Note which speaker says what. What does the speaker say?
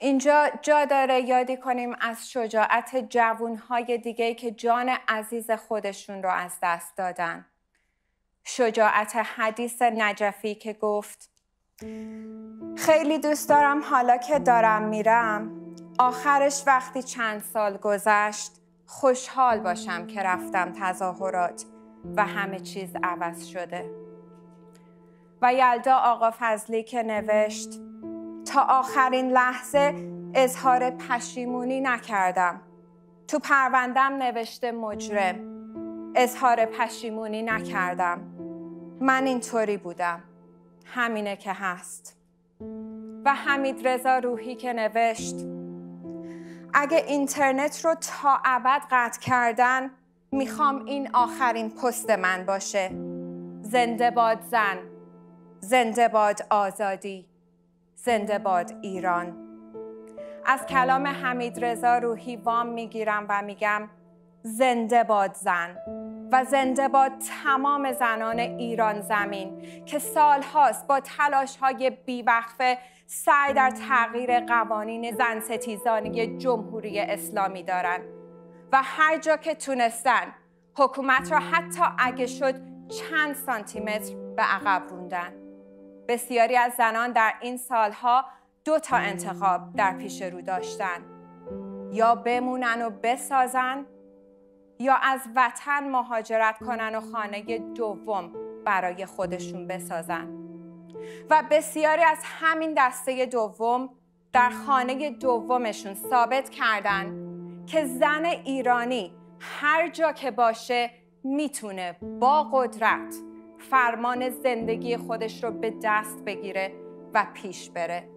Speaker 1: اینجا جا داره یادی کنیم از شجاعت جوانهای دیگه‌ای که جان عزیز خودشون رو از دست دادن. شجاعت حدیث نجفی که گفت خیلی دوست دارم حالا که دارم میرم آخرش وقتی چند سال گذشت خوشحال باشم که رفتم تظاهرات و همه چیز عوض شده. و یلدا آقا فضلی که نوشت تا آخرین لحظه اظهار پشیمونی نکردم. تو پروندم نوشته مجرم. اظهار پشیمونی نکردم. من اینطوری بودم. همینه که هست. و حمیدرضا روحی که نوشت اگه اینترنت رو تا ابد قطع کردن میخوام این آخرین پست من باشه. زنده باد زن. زنده باد آزادی. زنده باد ایران. از کلام حمیدرضا روحی وام میگیرم و میگم زنده باد زن و زنده باد تمام زنان ایران زمین که سالهاست با تلاش‌های بیوقفه سعی در تغییر قوانین زن ستیزانی جمهوری اسلامی دارن و هر جا که تونستن حکومت را حتی اگه شد چند سانتیمتر به عقب روندن. بسیاری از زنان در این سالها 2 انتخاب در پیش رو داشتن. یا بمونن و بسازن یا از وطن مهاجرت کنن و خانه دوم برای خودشون بسازن. و بسیاری از همین دسته دوم در خانه دومشون ثابت کردن که زن ایرانی هر جا که باشه میتونه با قدرت فرمان زندگی خودش رو به دست بگیره و پیش بره.